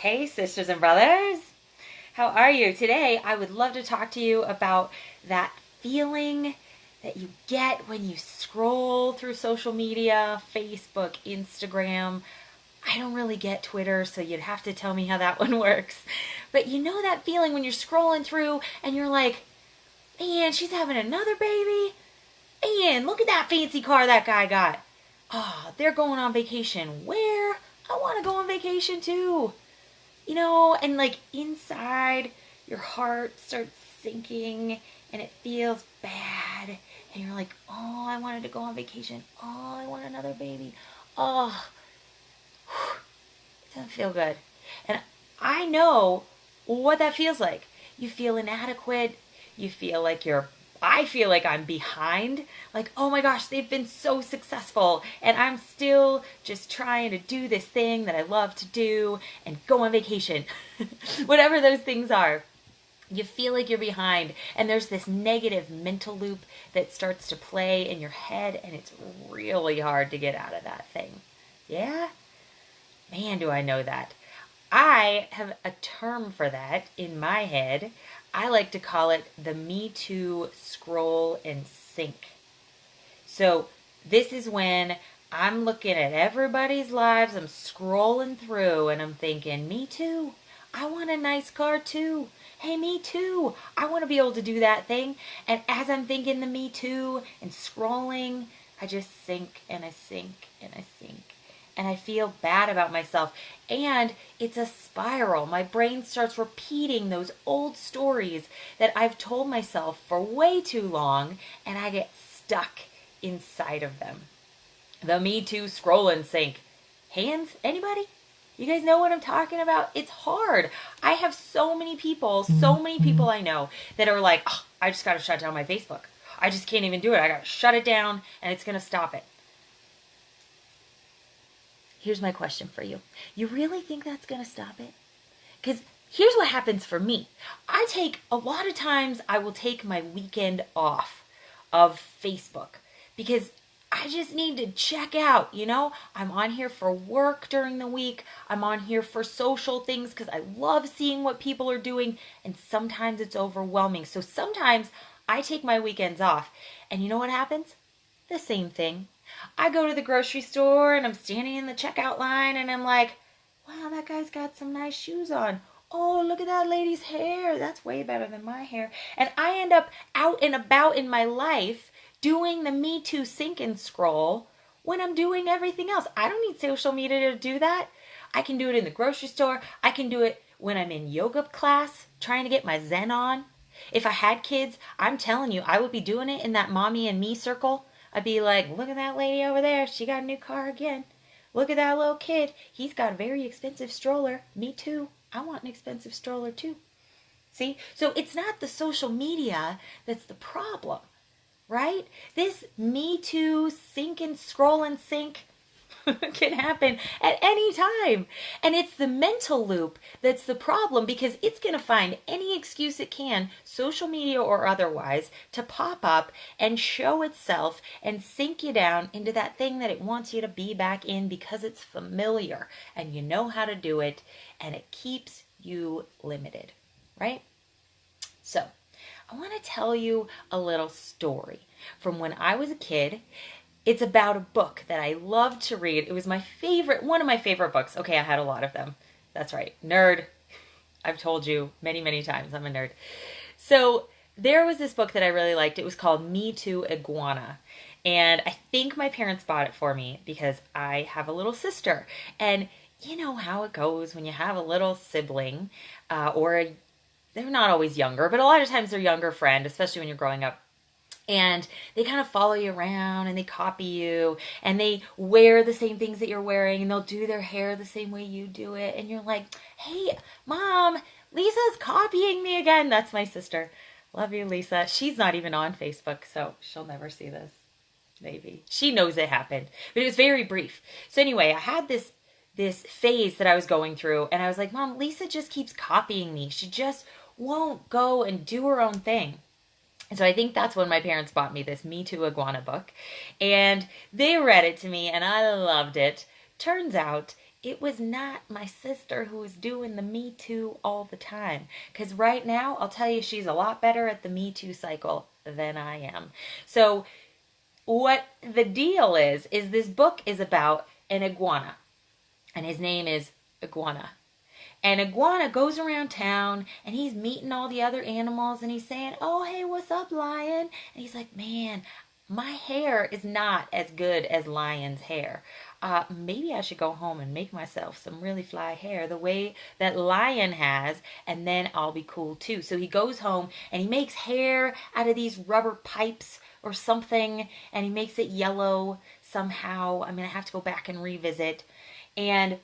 Hey, sisters and brothers. How are you? Today, I would love to talk to you about that feeling that you get when you scroll through social media, Facebook, Instagram. I don't really get Twitter, so you'd have to tell me how that one works. But you know that feeling when you're scrolling through and you're like, man, she's having another baby? Man, look at that fancy car that guy got. Oh, they're going on vacation. Where? I want to go on vacation too. And like inside, your heart starts sinking and it feels bad. And you're like, oh, I wanted to go on vacation. Oh, I want another baby. Oh, it doesn't feel good. And I know what that feels like. You feel inadequate. You feel like I feel like I'm behind. Like, oh my gosh, they've been so successful. And I'm still just trying to do this thing that I love to do and go on vacation. Whatever those things are. You feel like you're behind. And there's this negative mental loop that starts to play in your head. And it's really hard to get out of that thing. Yeah? Man, do I know that. I have a term for that in my head. I like to call it the Me Too scroll and sink. So this is when I'm looking at everybody's lives, I'm scrolling through and I'm thinking, me too. I want a nice car too. Hey, me too. I want to be able to do that thing. And as I'm thinking the me too and scrolling, I just sink and I sink and I sink. And I feel bad about myself. And it's a spiral. My brain starts repeating those old stories that I've told myself for way too long, and I get stuck inside of them. The Me Too scroll and sink. Hands? Anybody? You guys know what I'm talking about? It's hard. I have so many people I know that are like, oh, I just got to shut down my Facebook. I just can't even do it. I got to shut it down and it's going to stop it. Here's my question for you. You really think that's going to stop it? Because here's what happens for me. A lot of times I will take my weekend off of Facebook because I just need to check out, I'm on here for work during the week. I'm on here for social things because I love seeing what people are doing. And sometimes it's overwhelming. So sometimes I take my weekends off. And you know what happens? The same thing. I go to the grocery store and I'm standing in the checkout line and I'm like, wow, that guy's got some nice shoes on. Oh, look at that lady's hair. That's way better than my hair. And I end up out and about in my life doing the Me Too sink and scroll when I'm doing everything else. I don't need social media to do that. I can do it in the grocery store. I can do it when I'm in yoga class trying to get my Zen on. If I had kids, I'm telling you, I would be doing it in that mommy and me circle. I'd be like, look at that lady over there. She got a new car again. Look at that little kid. He's got a very expensive stroller. Me too. I want an expensive stroller too. See? So it's not the social media that's the problem, right? This Me Too sink and scroll and sink can happen at any time. And it's the mental loop that's the problem because it's going to find any excuse it can, social media or otherwise, to pop up and show itself and sink you down into that thing that it wants you to be back in because it's familiar and you know how to do it and it keeps you limited, right? So I want to tell you a little story from when I was a kid. It's about a book that I loved to read. It was one of my favorite books. Okay, I had a lot of them. That's right. Nerd. I've told you many, many times I'm a nerd. So there was this book that I really liked. It was called Me Too, Iguana. And I think my parents bought it for me because I have a little sister. And you know how it goes when you have a little sibling they're not always younger, but a lot of times they're younger friend, especially when you're growing up. And they kind of follow you around and they copy you and they wear the same things that you're wearing and they'll do their hair the same way you do it. And you're like, hey, Mom, Lisa's copying me again. That's my sister. Love you, Lisa. She's not even on Facebook, so she'll never see this. Maybe. She knows it happened, but it was very brief. So anyway, I had this phase that I was going through and I was like, Mom, Lisa just keeps copying me. She just won't go and do her own thing. And so I think that's when my parents bought me this Me Too Iguana book. And they read it to me and I loved it. Turns out it was not my sister who was doing the Me Too all the time. Because right now, I'll tell you, she's a lot better at the Me Too cycle than I am. So what the deal is this book is about an iguana. And his name is Iguana. And Iguana goes around town and he's meeting all the other animals and he's saying, "Oh, hey, what's up, Lion?" And he's like, "Man, my hair is not as good as Lion's hair. Maybe I should go home and make myself some really fly hair the way that Lion has, and then I'll be cool too." So he goes home and he makes hair out of these rubber pipes or something, and he makes it yellow somehow. I'm going to have to go back and revisit. And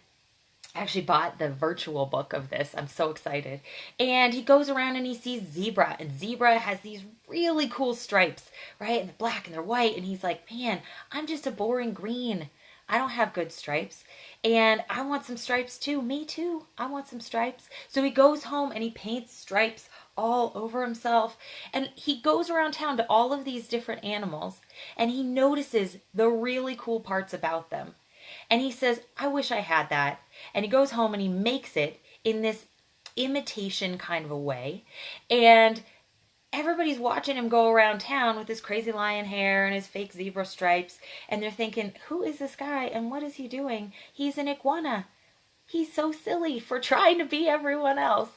I actually bought the virtual book of this. I'm so excited. And he goes around and he sees zebra. And zebra has these really cool stripes, right? And they're black and they're white. And he's like, "Man, I'm just a boring green. I don't have good stripes. And I want some stripes too. Me too. I want some stripes." So he goes home and he paints stripes all over himself. And he goes around town to all of these different animals. And he notices the really cool parts about them. And he says, "I wish I had that." And he goes home and he makes it in this imitation kind of a way. And everybody's watching him go around town with his crazy lion hair and his fake zebra stripes. And they're thinking, who is this guy and what is he doing? He's an iguana. He's so silly for trying to be everyone else.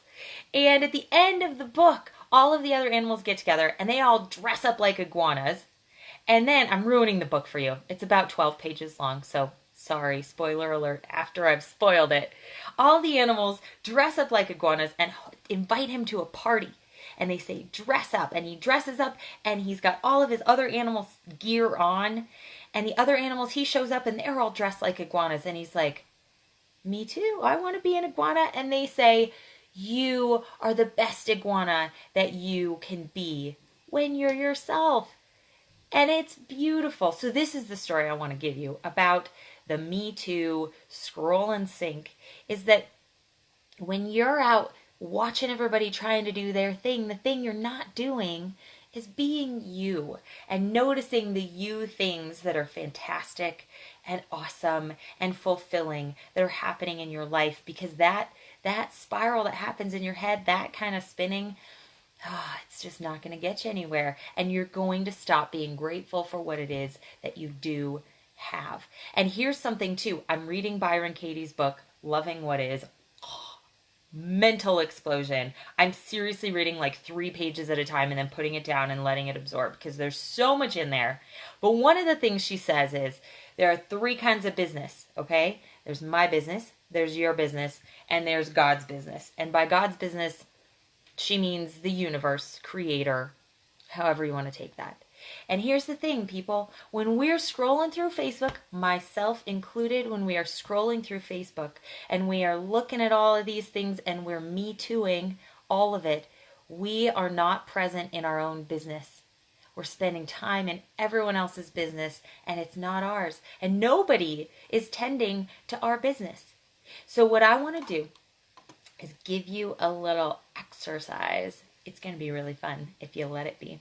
And at the end of the book, all of the other animals get together and they all dress up like iguanas. And then, I'm ruining the book for you. It's about 12 pages long, so sorry, spoiler alert, after I've spoiled it. All the animals dress up like iguanas and invite him to a party. And they say, "Dress up." And he dresses up and he's got all of his other animals' gear on. And the other animals, he shows up and they're all dressed like iguanas. And he's like, "Me too, I want to be an iguana." And they say, "You are the best iguana that you can be when you're yourself." And it's beautiful. So this is the story I want to give you about the Me Too scroll and sink, is that when you're out watching everybody trying to do their thing, the thing you're not doing is being you and noticing the you things that are fantastic and awesome and fulfilling that are happening in your life, because that spiral that happens in your head, that kind of spinning, it's just not going to get you anywhere. And you're going to stop being grateful for what it is that you do have. And here's something too. I'm reading Byron Katie's book, Loving What Is. Mental explosion. I'm seriously reading like 3 pages at a time and then putting it down and letting it absorb, because there's so much in there. But one of the things she says is there are 3 kinds of business, okay? There's my business, there's your business, and there's God's business. And by God's business, she means the universe, creator, however you want to take that. And here's the thing, people. When we're scrolling through Facebook, myself included, when we are scrolling through Facebook and we are looking at all of these things and we're me tooing all of it, we are not present in our own business. We're spending time in everyone else's business and it's not ours. And nobody is tending to our business. So what I want to do is give you a little exercise. It's going to be really fun if you let it be,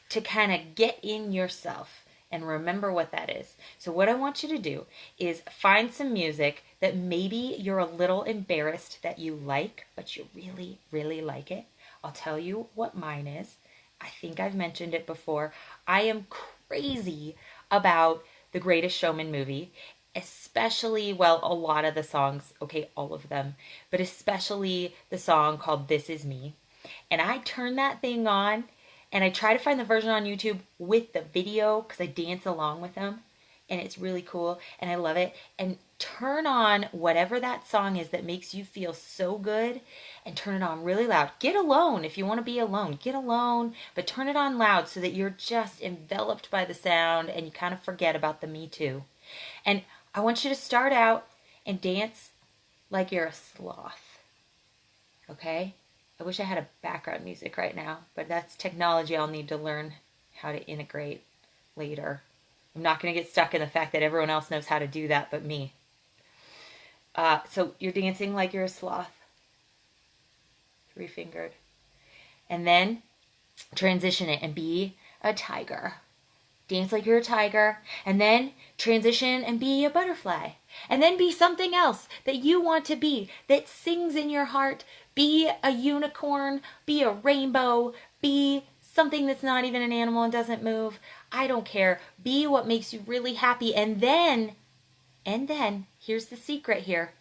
to kind of get in yourself and remember what that is. So what I want you to do is find some music that maybe you're a little embarrassed that you like, but you really, really like it. I'll tell you what mine is. I think I've mentioned it before. I am crazy about The Greatest Showman movie, especially, well, a lot of the songs, okay, all of them, but especially the song called This Is Me. And I turn that thing on and I try to find the version on YouTube with the video because I dance along with them. And it's really cool and I love it. And turn on whatever that song is that makes you feel so good, and turn it on really loud. Get alone if you want to be alone. Get alone, but turn it on loud so that you're just enveloped by the sound and you kind of forget about the Me Too. And I want you to start out and dance like you're a sloth. Okay? I wish I had a background music right now, but that's technology I'll need to learn how to integrate later. I'm not going to get stuck in the fact that everyone else knows how to do that but me. So you're dancing like you're a sloth. 3-fingered. And then transition it and be a tiger. Dance like you're a tiger, and then transition and be a butterfly. And then be something else that you want to be, that sings in your heart. Be a unicorn, be a rainbow, be something that's not even an animal and doesn't move. I don't care. Be what makes you really happy. And then, here's the secret here.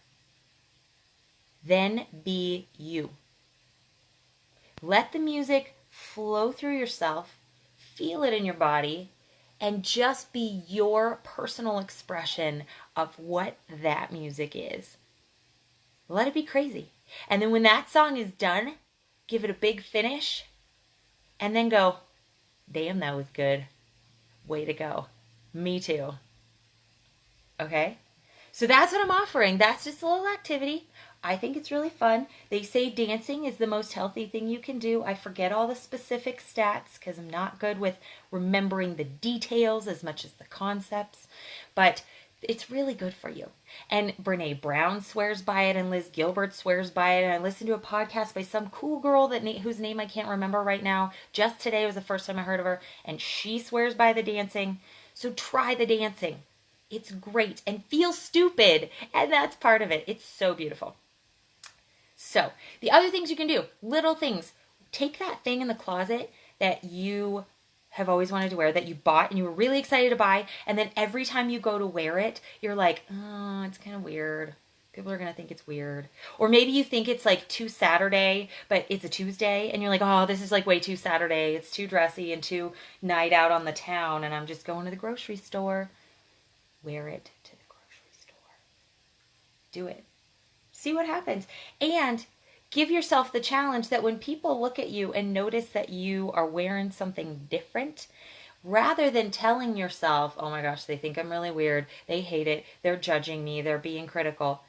Then be you. Let the music flow through yourself, feel it in your body, and just be your personal expression of what that music is. Let it be crazy. And then when that song is done, give it a big finish, and then go, damn, that was good. Way to go. Me too. Okay? So that's what I'm offering. That's just a little activity. I think it's really fun. They say dancing is the most healthy thing you can do. I forget all the specific stats because I'm not good with remembering the details as much as the concepts. But it's really good for you. And Brene Brown swears by it, and Liz Gilbert swears by it. And I listened to a podcast by some cool girl whose name I can't remember right now. Just today was the first time I heard of her, and she swears by the dancing. So try the dancing. It's great and feel stupid, and that's part of it. It's so beautiful. So the other things you can do, little things. Take that thing in the closet that you have always wanted to wear, that you bought and you were really excited to buy, and then every time you go to wear it, you're like, oh, it's kind of weird. People are going to think it's weird. Or maybe you think it's like too Saturday, but it's a Tuesday, and you're like, oh, this is like way too Saturday. It's too dressy and too night out on the town, and I'm just going to the grocery store. Wear it to the grocery store. Do it. See what happens. And give yourself the challenge that when people look at you and notice that you are wearing something different, rather than telling yourself, oh my gosh, they think I'm really weird, they hate it, they're judging me, they're being critical,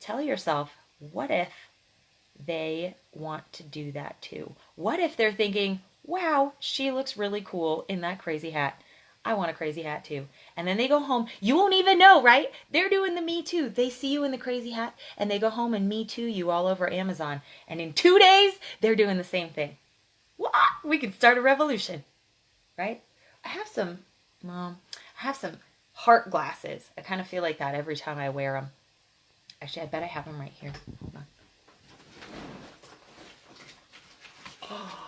tell yourself, what if they want to do that too? What if they're thinking, wow, she looks really cool in that crazy hat. I want a crazy hat too. And then they go home. You won't even know, right? They're doing the Me Too. They see you in the crazy hat and they go home and Me Too you all over Amazon. And in 2 days, they're doing the same thing. What? We can start a revolution, right? I have some heart glasses. I kind of feel like that every time I wear them. Actually, I bet I have them right here. Hold on. Oh.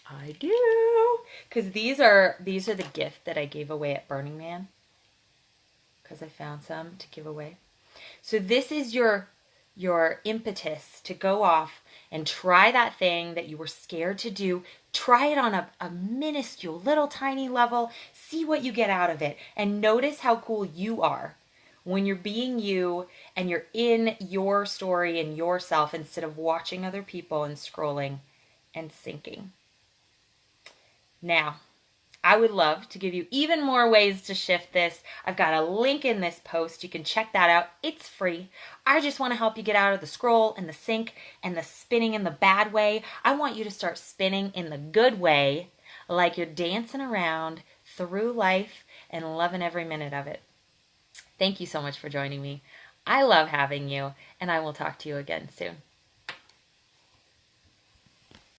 I do, because these are the gift that I gave away at Burning Man, because I found some to give away. So this is your impetus to go off and try that thing that you were scared to do. Try it on a minuscule, little tiny level. See what you get out of it, and notice how cool you are when you're being you and you're in your story and yourself instead of watching other people and scrolling and sinking. Now, I would love to give you even more ways to shift this. I've got a link in this post. You can check that out. It's free. I just want to help you get out of the scroll and the sink and the spinning in the bad way. I want you to start spinning in the good way, like you're dancing around through life and loving every minute of it. Thank you so much for joining me. I love having you, and I will talk to you again soon.